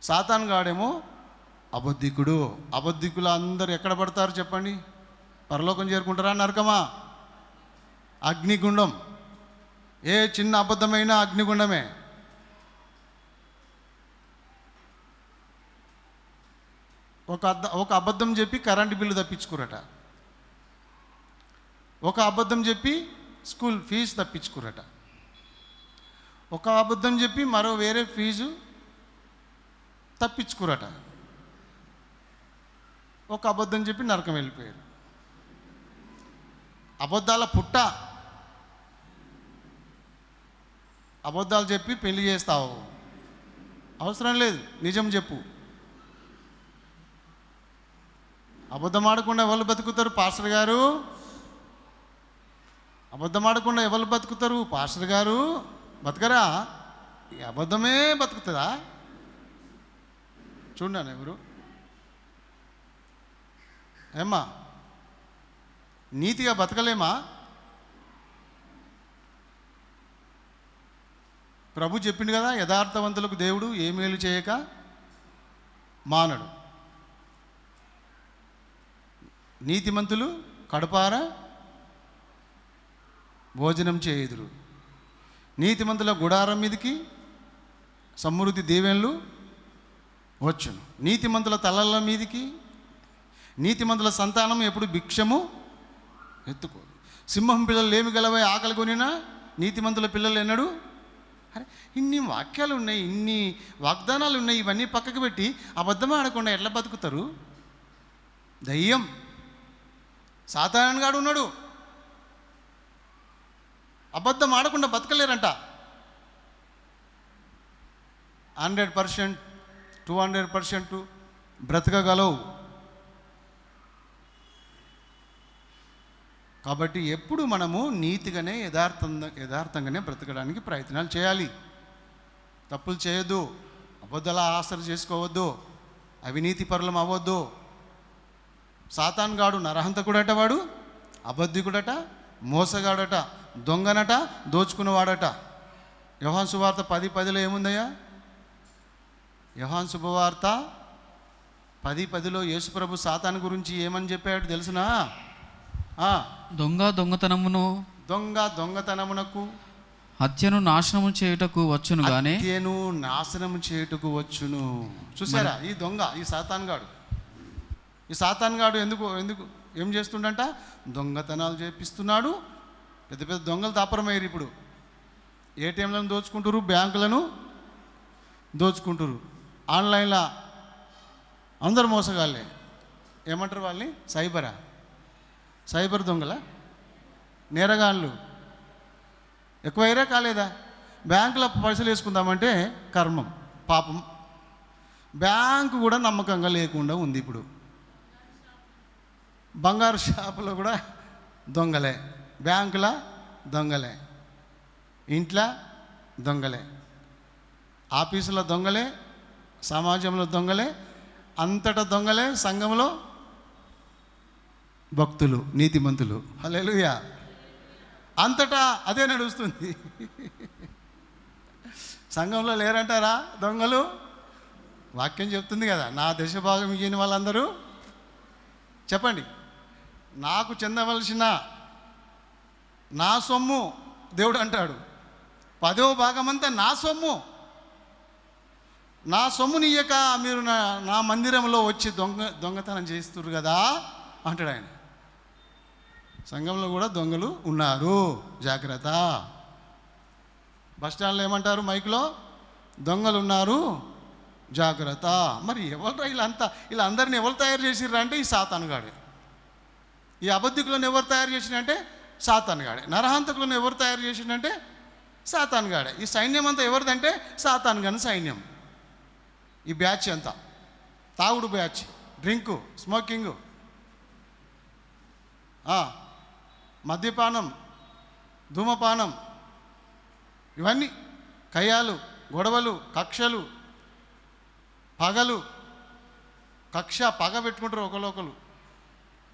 సాతానుగాడేమో అబద్ధికుడు. అబద్ధికులు అందరూ ఎక్కడ పడతారు చెప్పండి? పరలోకం చేరుకుంటారా, నరకమా? అగ్నిగుండం. ఏ చిన్న అబద్ధమైనా అగ్నిగుండమే. ఒక అబద్ధం చెప్పి కరెంటు బిల్లు తప్పించుకురట. ఒక అబద్ధం చెప్పి స్కూల్ ఫీజు తప్పించుకురట. ఒక అబద్ధం చెప్పి మరో వేరే ఫీజు తప్పించుకురట. ఒక అబద్ధం చెప్పి నరకం వెళ్ళిపోయారు. అబద్ధాల పుట్ట. అబద్ధాలు చెప్పి పెళ్లి చేస్తావు, అవసరం లేదు, నిజం చెప్పు. అబద్ధం ఆడకుండా ఎవరు బతుకుతారు పాస్టర్ గారు? అబద్ధం ఆడకుండా ఎవరు బతుకుతారు పాస్టర్ గారు? బతకరా? ఈ అబద్ధమే బతుకుతుందా? చూడండి ఎవరు ఏమ్మా, నీతిగా బతకలేమా? ప్రభు చెప్పిండు కదా, యథార్థవంతులకు దేవుడు ఏ మేలు చేయక మానడు. నీతిమంతులు కడుపారా భోజనం చేయుదురు. నీతిమంతుల గుడారం మీదకి సమృద్ధి దీవెనలు వచ్చును. నీతిమంతుల తలల మీదికి, నీతిమంతుల సంతానం ఎప్పుడు భిక్షము ఎత్తుకోదు. సింహం పిల్లలు ఏమి గలవై ఆకలి కొనినా నీతిమంతుల పిల్లలు ఎన్నడు. అరే, ఇన్ని వాక్యాలు ఉన్నాయి, ఇన్ని వాగ్దానాలు ఉన్నాయి, ఇవన్నీ పక్కకు పెట్టి అబద్ధం ఆడకుండా ఎట్లా బతుకుతారు? దయ్యం సాతానుగాడు ఉన్నాడు. అబద్ధం ఆడకుండా బతకలేరంట. 100%, 200% బ్రతకగలవు. కాబట్టి ఎప్పుడు మనము నీతిగానే యథార్థంగానే బ్రతకడానికి ప్రయత్నాలు చేయాలి. తప్పులు చేయొద్దు, అబద్ధాల ఆసర చేసుకోవద్దు, అవినీతి పరులం అవ్వద్దు. సాతానుగాడు నరహంతకుడట, వాడు అబద్ధికుడట, మోసగాడట. దొంగనట, దోచుకున్నవాడట. యోహాను సువార్త 10:10 ఏముందయ్యా? యోహాను శుభవార్త 10:10 యేసుప్రభు సాతాను గురించి ఏమని చెప్పాడు తెలుసునా? దొంగతనమునకు హత్యను నాశనము చేయుటకు వచ్చును గాని హత్యను నాశనము చేయుటకు వచ్చును. చూసారా ఈ దొంగ, ఈ సాతానుగాడు ఎందుకు ఏం చేస్తుండంట? దొంగతనాలు చేపిస్తున్నాడు. పెద్ద పెద్ద దొంగలు దాపరమయ్యారు. ఇప్పుడు ఏటీఎంలను దోచుకుంటారు, బ్యాంకులను దోచుకుంటారు, ఆన్లైన్లో అందరు మోసగాళ్ళే. ఏమంటారు వాళ్ళని? సైబర్ దొంగల, నేరగాళ్ళు ఎక్కువైరా కాలేదా? బ్యాంకులో పైసలు వేసుకుందామంటే కర్మం, పాపం. బ్యాంకు కూడా నమ్మకంగా లేకుండా ఉంది. ఇప్పుడు బంగారు షాపులో కూడా దొంగలే, బ్యాంకుల దొంగలే, ఇంట్లో దొంగలే, ఆఫీసులో దొంగలే, సమాజంలో దొంగలే, అంతటా దొంగలే, సంఘంలో భక్తులు, నీతిమంతులు. హల్లెలూయా. అంతటా అదే నడుస్తుంది. సంఘంలో లేరంటారా దొంగలు? వాక్యం చెప్తుంది కదా, నా దశ భాగం ఇయ్యని వాళ్ళందరూ చెప్పండి. నాకు చెందవలసిన నా సొమ్ము దేవుడు అంటాడు, 10వ భాగమంతా నా సొమ్ము నీయక మీరు నా మందిరంలో వచ్చి దొంగతనం చేస్తున్నారు కదా అంటాడు ఆయన. సంఘంలో కూడా దొంగలు ఉన్నారు, జాగ్రత్త. బస్టాండ్లో ఏమంటారు మైక్లో? దొంగలు ఉన్నారు, జాగ్రత్త. మరి ఎవరు ఇలా అందరిని ఎవరు తయారు చేసిర్రా అంటే ఈ సాతానుగాడే. ఈ అబద్ధికులను ఎవరు తయారు చేసినంటే సాతానుగాడే. నరహంతకులను ఎవరు తయారు చేసిందంటే సాతానుగాడే. ఈ సైన్యం అంతా ఎవరిదంటే సాతానుగాని సైన్యం. ఈ బ్యాచ్ అంతా తాగుడు బ్యాచ్, డ్రింకు, స్మోకింగు, మద్యపానం, ధూమపానం, ఇవన్నీ కయ్యాలు, గొడవలు, కక్షలు, పగలు. పగ పెట్టుకుంటారు ఒకరు.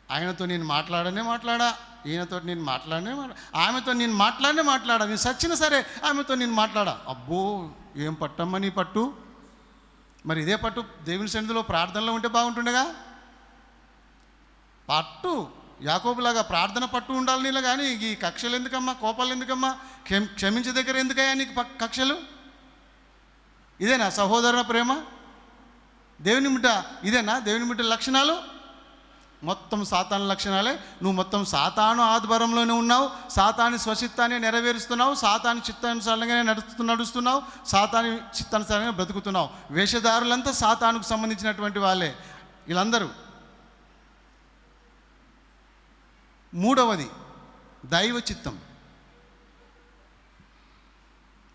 ఆయనతో నేను మాట్లాడా, ఈయనతో నేను ఆమెతో నేను మాట్లాడా, నేను సచ్చినా సరే ఆమెతో నేను మాట్లాడా. అబ్బో ఏం పట్టమ్మా నీ పట్టు. మరి ఇదే పట్టు దేవుని సన్నిధిలో ప్రార్థనలో ఉంటే బాగుంటుండగా. పట్టు యాకోబులాగా ప్రార్థన పట్టు ఉండాలి నీలో. కానీ ఈ కక్షలు ఎందుకమ్మా, కోపాలు ఎందుకమ్మా, క్షమించే దగ్గర ఎందుకయ్యా నీకు కక్షలు? ఇదేనా సహోదర ప్రేమ? దేవుని మిట ఇదేనా దేవుని మిట లక్షణాలు? మొత్తం సాతాను లక్షణాలే. నువ్వు మొత్తం సాతాను ఆధ్వర్యంలోనే ఉన్నావు, సాతాని స్వచిత్తాన్ని నెరవేరుస్తున్నావు, సాతాని చిత్తానుసారంగానే నడుస్తున్నావు, సాతాని చిత్తానుసారంగా బ్రతుకుతున్నావు. వేషధారులంతా సాతానుకు సంబంధించినటువంటి వాళ్ళే వీళ్ళందరూ. మూడవది దైవ చిత్తం.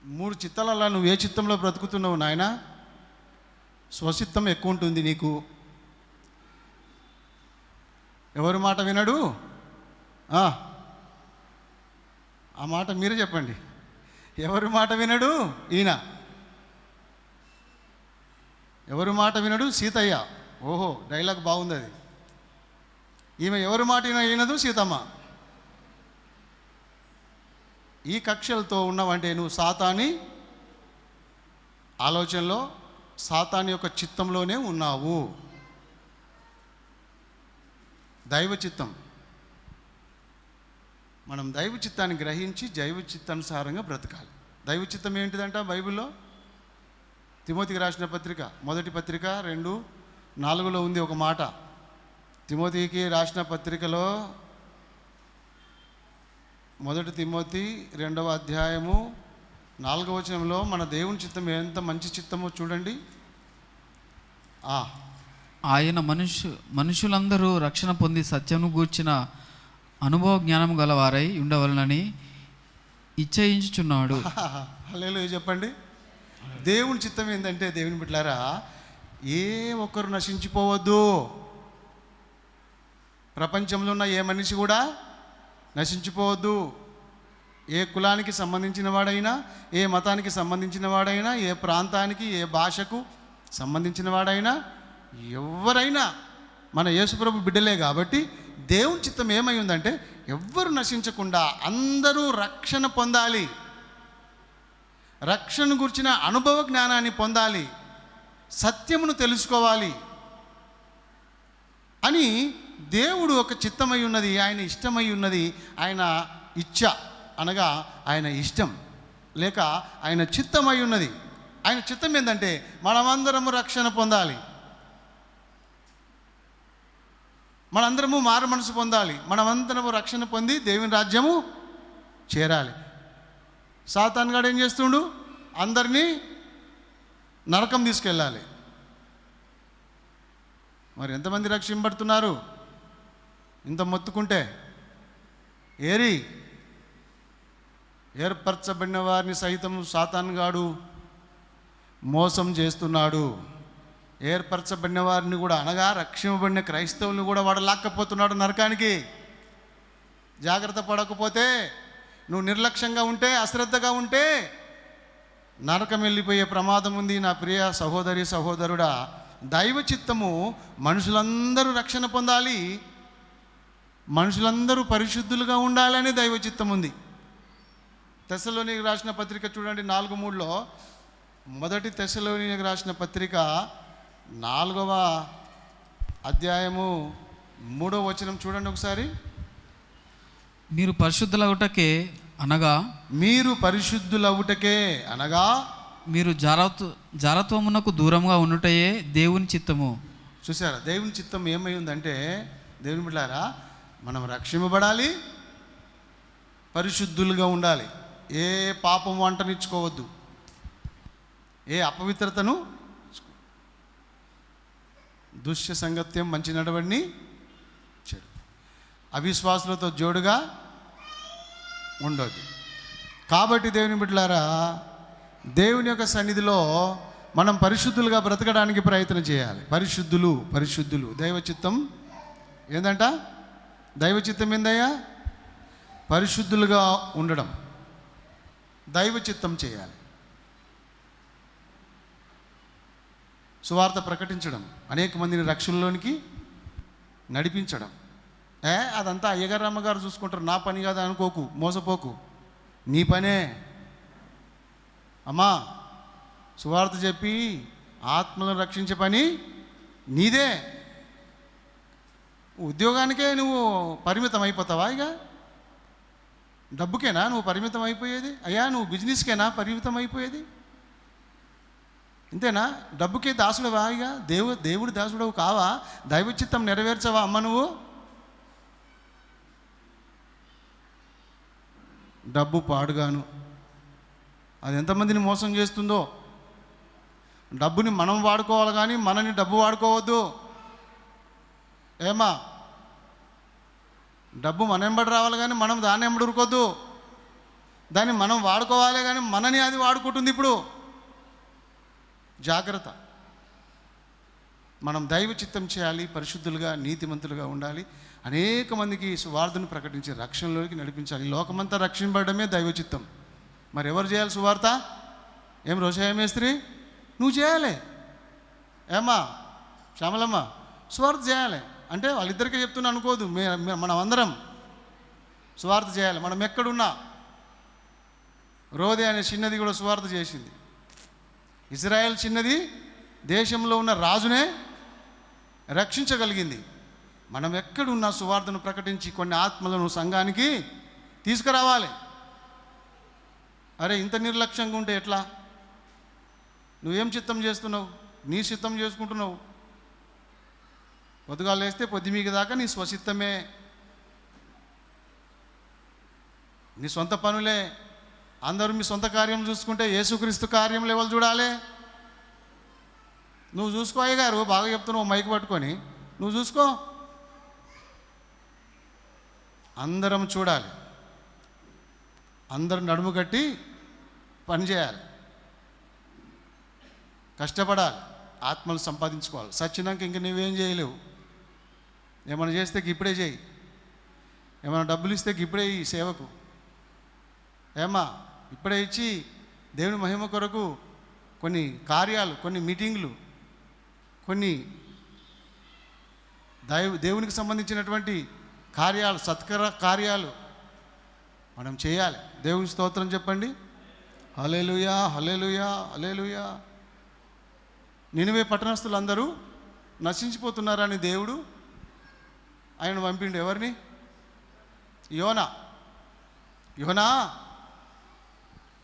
3 చిత్తాలలో నువ్వు ఏ చిత్తంలో బ్రతుకుతున్నావు నాయన? స్వచిత్తం ఎక్కువ ఉంటుంది నీకు. ఎవరి మాట వినడు? ఆ మాట మీరే చెప్పండి. ఎవరి మాట వినడు? ఈయన. ఎవరి మాట వినడు? సీతయ్య. ఓహో, డైలాగ్ బాగుంది అది. ఈమె ఎవరి మాట వినదు? సీతమ్మ. ఈ కక్షలతో ఉన్నావంటే నువ్వు సాతాని ఆలోచనలో, సాతాని యొక్క చిత్తంలోనే ఉన్నావు. దైవ చిత్తం. మనం దైవ చిత్తాన్ని గ్రహించి జైవ చిత్తానుసారంగా బ్రతకాలి. దైవ చిత్తం ఏంటిదంట బైబిల్లో? తిమోతికి రాసిన పత్రిక, మొదటి పత్రిక 2:4 ఉంది ఒక మాట. తిమోతికి రాసిన పత్రికలో మొదటి తిమోతి 2వ అధ్యాయము 4వ వచనంలో మన దేవుని చిత్తం ఎంత మంచి చిత్తమో చూడండి. ఆయన మనుషులందరూ రక్షణ పొంది సత్యమును గూర్చిన అనుభవ జ్ఞానం గలవారై ఉండవలనని ఇచ్చయించుచున్నాడు. హల్లెలూయా చెప్పండి. దేవుని చిత్తం ఏంటంటే, దేవుని బిడ్డలారా, ఏ ఒక్కరు నశించిపోవద్దు. ప్రపంచంలో ఉన్న ఏ మనిషి కూడా నశించిపోవద్దు. ఏ కులానికి సంబంధించిన వాడైనా, ఏ మతానికి సంబంధించిన వాడైనా, ఏ ప్రాంతానికి, ఏ భాషకు సంబంధించిన వాడైనా, ఎవరైనా మన యేసుప్రభు బిడ్డలే కాబట్టి దేవుని చిత్తం ఏమై ఉందంటే ఎవ్వరు నశించకుండా అందరూ రక్షణ పొందాలి, రక్షణ గురించిన అనుభవ జ్ఞానాన్ని పొందాలి, సత్యమును తెలుసుకోవాలి అని దేవుడు ఒక చిత్తమై ఉన్నది, ఆయన ఇష్టమై ఉన్నది, ఆయన ఇచ్చ అనగా ఆయన ఇష్టం లేక ఆయన చిత్తమై ఉన్నది. ఆయన చిత్తం ఏంటంటే మనమందరము రక్షణ పొందాలి, మనందరము మారు మనసు పొందాలి, మనమందరము రక్షణ పొంది దేవుని రాజ్యము చేరాలి. సాతాను గాడు ఏం చేస్తుండు? అందరినీ నరకం తీసుకెళ్ళాలి. మరి ఎంతమంది రక్షింపబడుతున్నారు? ఇంత మొత్తుకుంటే ఏర్పరచబడిన వారిని సైతం సాతాను గాడు మోసం చేస్తున్నాడు. ఏర్పరచబడిన వారిని కూడా అనగా రక్షింపబడిన క్రైస్తవులను కూడా వాడు లాక్కపోతున్నాడు నరకానికి. జాగ్రత్త పడకపోతే, నువ్వు నిర్లక్ష్యంగా ఉంటే, అశ్రద్ధగా ఉంటే నరకం వెళ్ళిపోయే ప్రమాదం ఉంది. నా ప్రియ సహోదరి సహోదరుడా, దైవ చిత్తము మనుషులందరూ రక్షణ పొందాలి, మనుషులందరూ పరిశుద్ధులుగా ఉండాలని దైవ చిత్తం ఉంది. తెస్సలోనికి రాసిన పత్రిక చూడండి 4:3లో, మొదటి తెస్సలోనికి రాసిన పత్రిక 4వ అధ్యాయము 3వ వచనం చూడండి ఒకసారి. మీరు పరిశుద్ధులవుటకే అనగా, మీరు పరిశుద్ధులవుటకే అనగా, మీరు జారత్వమునకు దూరంగా ఉండుటయే దేవుని చిత్తము. చూసారా, దేవుని చిత్తం ఏమై ఉందంటే, దేవుని బిడ్డలారా, మనం రక్షింపబడాలి, పరిశుద్ధులుగా ఉండాలి, ఏ పాపం వంటనిచ్చుకోవద్దు, ఏ అపవిత్రతను, దుష్య సంగత్యం, మంచి నడవడిని, చెడు అవిశ్వాసులతో జోడుగా ఉండొద్దు. కాబట్టి దేవుని బిడ్డలారా, దేవుని యొక్క సన్నిధిలో మనం పరిశుద్ధులుగా బ్రతకడానికి ప్రయత్నం చేయాలి. పరిశుద్ధులు దైవ చిత్తం ఏందంట? దైవ చిత్తం ఏందయ్యా? పరిశుద్ధులుగా ఉండడం, దైవ చిత్తం చేయాలి. సువార్త ప్రకటించడం, అనేక మందిని రక్షణలోనికి నడిపించడం. అదంతా అయ్యగారు అమ్మగారు చూసుకుంటారు, నా పని కాదు అనుకోకు, మోసపోకు, నీ పనే. అమ్మా, సువార్త చెప్పి ఆత్మలను రక్షించే పని నీదే. ఉద్యోగానికే నువ్వు పరిమితం అయిపోతావా? ఇక డబ్బుకేనా నువ్వు పరిమితం అయిపోయేది? అయ్యా, నువ్వు బిజినెస్కేనా పరిమితం అయిపోయేది? ఇంతేనా? డబ్బుకే దాసుడవా? ఇక దేవుడు దాసుడవు కావా? దైవ చిత్తం నెరవేర్చవా అమ్మ నువ్వు? డబ్బు పాడుగాను, అది ఎంతమందిని మోసం చేస్తుందో. డబ్బుని మనం వాడుకోవాలి కానీ మనని డబ్బు వాడుకోవద్దు. ఏమా, డబ్బు మన వెంబడి రావాలి కానీ మనం దాన్ని వెంబడి ఉరుకోవద్దు. దాన్ని మనం వాడుకోవాలి కానీ మనని అది వాడుకుంటుంది. ఇప్పుడు జాగ్రత్త. మనం దైవ చిత్తం చేయాలి, పరిశుద్ధులుగా నీతిమంతులుగా ఉండాలి, అనేక మందికి సువార్తను ప్రకటించి రక్షణలోకి నడిపించాలి. లోకమంతా రక్షింపడమే దైవ చిత్తం. మరి ఎవరు చేయాలి సువార్త? ఏం రోషయ్య మేస్త్రి నువ్వు చేయాలి, ఏమ్మా శ్యామలమ్మ సువార్త చేయాలి అంటే వాళ్ళిద్దరికీ చెప్తున్నా అనుకోదు. మనం అందరం సువార్త చేయాలి. మనం ఎక్కడున్నా, రోదే అనే చిన్నది కూడా సువార్త చేసింది. ఇజ్రాయెల్ చిన్నది దేశంలో ఉన్న రాజునే రక్షించగలిగింది. మనం ఎక్కడున్నా సువార్తను ప్రకటించి కొన్ని ఆత్మలను సంఘానికి తీసుకురావాలి. అరే, ఇంత నిర్లక్ష్యంగా ఉంటే ఎట్లా? నువ్వేం చిత్తం చేస్తున్నావు? నీ చిత్తం చేసుకుంటున్నావు. పొద్దుగాలు వేస్తే పొద్దుమీగ దాకా నీ స్వచిత్తమే, నీ సొంత పనులే. అందరూ మీ సొంత కార్యం చూసుకుంటే యేసుక్రీస్తు కార్యంలో ఎవరు చూడాలి? నువ్వు చూసుకో. అయ్యగారు బాగా చెప్తున్నావు మైక్ పట్టుకొని, నువ్వు చూసుకో. అందరం చూడాలి, అందరం నడుము కట్టి పనిచేయాలి, కష్టపడాలి, ఆత్మలు సంపాదించుకోవాలి. సచ్చినాక ఇంక నువ్వేం చేయలేవు. ఏమైనా చేస్తే ఇప్పుడే చేయి, ఏమైనా డబ్బులు ఇస్తే ఇప్పుడే ఈ సేవకు, ఏమా ఇప్పుడే ఇచ్చి దేవుని మహిమ కొరకు కొన్ని కార్యాలు, కొన్ని మీటింగ్లు, కొన్ని దేవునికి సంబంధించినటువంటి కార్యాలు, సత్కర కార్యాలు మనం చేయాలి. దేవుని స్తోత్రం చెప్పండి. హల్లెలూయా, హల్లెలూయా, హల్లెలూయా. నినివే పట్టణస్థులందరూ నశించిపోతున్నారని దేవుడు ఆయన పంపిండు. ఎవరిని? యోనా,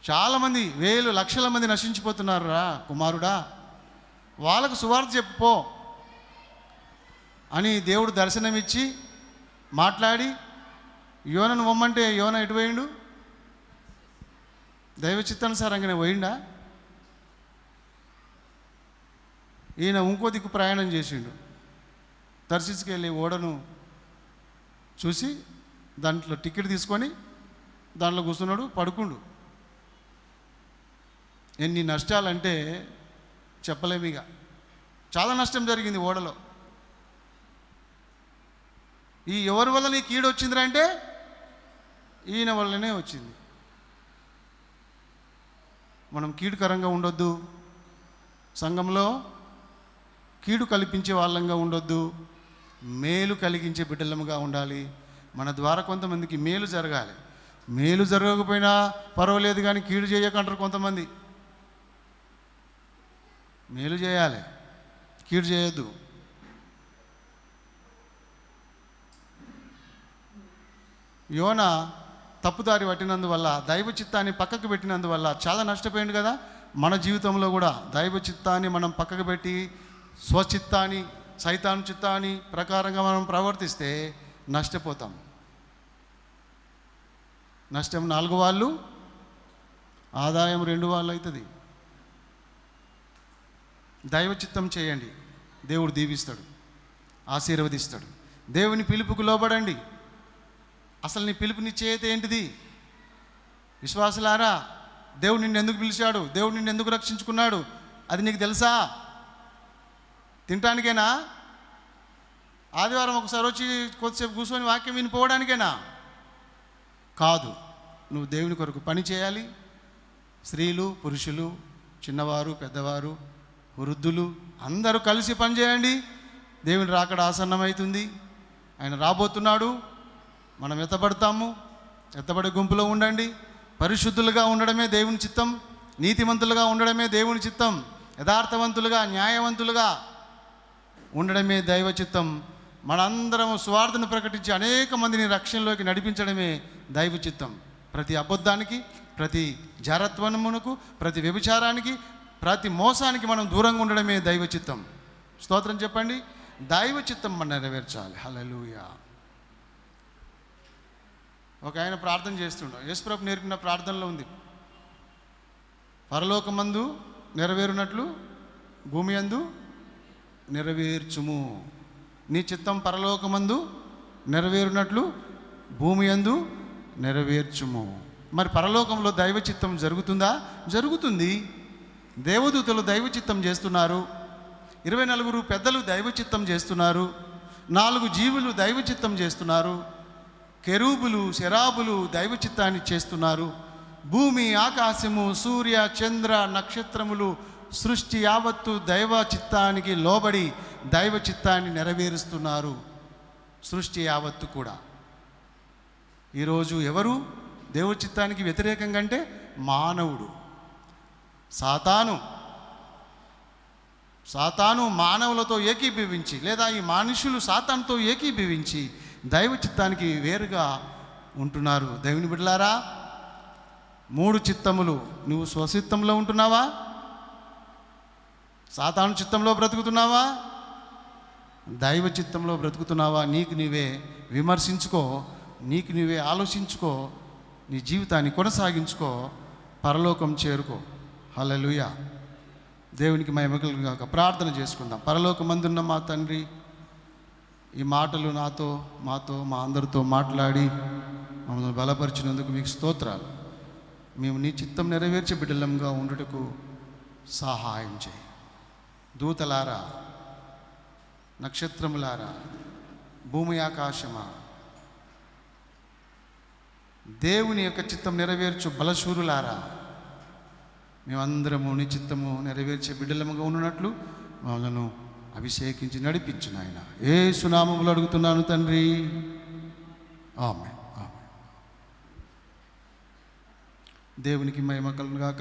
చాలామంది, వేలు లక్షల మంది నశించిపోతున్నారురా కుమారుడా, వాళ్ళకు సువార్త చెప్పుపో అని దేవుడు దర్శనమిచ్చి మాట్లాడి యోనను పొమ్మంటే యోన ఎటు పోయిండు? దైవ చిత్తానుసారంగానే పోయిండా? ఈయన ఇంకో దిక్కు ప్రయాణం చేసిండు. తర్షీసుకి వెళ్ళి ఓడను చూసి దాంట్లో టికెట్ తీసుకొని దాంట్లో కూర్చున్నాడు, పడుకుండు. ఎన్ని నష్టాలంటే చెప్పలేము. ఇక చాలా నష్టం జరిగింది ఓడలో. ఈ ఎవరి వల్ల నీ కీడు వచ్చిందిరా అంటే ఈయన వల్లనే వచ్చింది. మనం కీడుకరంగా ఉండొద్దు, సంఘంలో కీడు కల్పించే వాళ్ళంగా ఉండొద్దు, మేలు కలిగించే బిడ్డలముగా ఉండాలి. మన ద్వారా కొంతమందికి మేలు జరగాలి. మేలు జరగకపోయినా పర్వాలేదు కానీ కీడు చేయకంటారు కొంతమంది. మేలు చేయాలి, కీడు చేయొద్దు. యోన తప్పుదారి పట్టినందువల్ల, దైవ చిత్తాన్ని పక్కకు పెట్టినందువల్ల చాలా నష్టపోయింది కదా. మన జీవితంలో కూడా దైవ చిత్తాన్ని మనం పక్కకు పెట్టి స్వచిత్తాన్ని, సైతాను చిత్తాన్ని ప్రకారంగా మనం ప్రవర్తిస్తే నష్టపోతాం. నష్టం 4 వాళ్ళు, ఆదాయం 2 వాళ్ళు అవుతుంది. దైవ చిత్తం చేయండి, దేవుడు దీవిస్తాడు, ఆశీర్వదిస్తాడు. దేవుని పిలుపుకు లోబడండి. అసలు నీ పిలుపు నిశ్చయిత ఏంటిది? విశ్వాసులారా, దేవుడు నిన్ను ఎందుకు పిలిచాడు, దేవుడు నిన్ను ఎందుకు రక్షించుకున్నాడు, అది నీకు తెలుసా? తినటానికేనా? ఆదివారం ఒకసారి వచ్చి కొద్దిసేపు కూర్చొని వాక్యం వినిపోవడానికేనా? కాదు. నువ్వు దేవుని కొరకు పని చేయాలి. స్త్రీలు, పురుషులు, చిన్నవారు, పెద్దవారు, వృద్ధులు అందరూ కలిసి పనిచేయండి. దేవుని రాకడ ఆసన్నమవుతుంది. ఆయన రాబోతున్నాడు. మనం ఎత్తబడతాము. ఎత్తబడే గుంపులో ఉండండి. పరిశుద్ధులుగా ఉండడమే దేవుని చిత్తం. నీతిమంతులుగా ఉండడమే దేవుని చిత్తం. యథార్థవంతులుగా, న్యాయవంతులుగా ఉండడమే దైవ చిత్తం. మనందరం స్వార్థను ప్రకటించి అనేక మందిని రక్షణలోకి నడిపించడమే దైవ చిత్తం. ప్రతి అబద్ధానికి, ప్రతి జారత్వమునకు, ప్రతి వ్యభిచారానికి, ప్రతి మోసానికి మనం దూరంగా ఉండడమే దైవ చిత్తం. స్తోత్రం చెప్పండి. దైవ చిత్తం మనం నెరవేర్చాలి. హల్లెలూయా. ఒక ఆయన ప్రార్థన చేస్తుండే. యేసుప్రభు నేర్పిన ప్రార్థనలో ఉంది, పరలోకమందు నెరవేరునట్లు భూమి యందు నెరవేర్చుము. నీ చిత్తం పరలోకమందు నెరవేరునట్లు భూమి యందు నెరవేర్చుము. మరి పరలోకంలో దైవ చిత్తం జరుగుతుందా? జరుగుతుంది. దేవదూతలు దైవ చిత్తం చేస్తున్నారు. 24 పెద్దలు దైవ చిత్తం చేస్తున్నారు. 4 జీవులు దైవ చిత్తం చేస్తున్నారు. కెరూబులు, శరాబులు దైవ చిత్తాన్ని చేస్తున్నారు. భూమి, ఆకాశము, సూర్య, చంద్ర, నక్షత్రములు, సృష్టి యావత్తు దైవ చిత్తానికి లోబడి దైవ చిత్తాన్ని నెరవేరుస్తున్నారు. సృష్టి యావత్తు కూడా. ఈరోజు ఎవరు దేవ చిత్తానికి వ్యతిరేకంగా అంటే మానవుడు, సాతాను మానవులతో ఏకీభవించి, లేదా ఈ మనుషులు సాతానుతో ఏకీభవించి దైవ చిత్తానికి వేరుగా ఉంటున్నారు. దేవుని బిడ్డలారా, 3 చిత్తములు. నువ్వు స్వచిత్తంలో ఉంటున్నావా? సాతాను చిత్తంలో బ్రతుకుతున్నావా? దైవ చిత్తంలో బ్రతుకుతున్నావా? నీకు నీవే విమర్శించుకో, నీకు నీవే ఆలోచించుకో, నీ జీవితాన్ని కొనసాగించుకో, పరలోకం చేరుకో. హల్లెలూయా. దేవునికి మహిమ కలుగును గాక. ప్రార్థన చేసుకుందాం. పరలోకమందున్న మా తండ్రి, ఈ మాటలు నాతో, మాతో, మా అందరితో మాట్లాడి మమ్మల్ని బలపరిచినందుకు మీకు స్తోత్రాలు. మేము నీ చిత్తం నెరవేర్చే బిడ్డలంగా ఉండుటకు సహాయం చేయి. దూతలారా, నక్షత్రములారా, భూమి ఆకాశమా, దేవుని యొక్క చిత్తం నెరవేర్చు బలశూరులారా, మేమందరము నీ చిత్తము నెరవేర్చే బిడ్డలముగా ఉన్నట్లు మమ్మల్ని అభిషేకించి నడిపించు నాయన. యేసు నామములో అడుగుతున్నాను తండ్రి, ఆమె. దేవునికి మహిమ కలుగును గాక.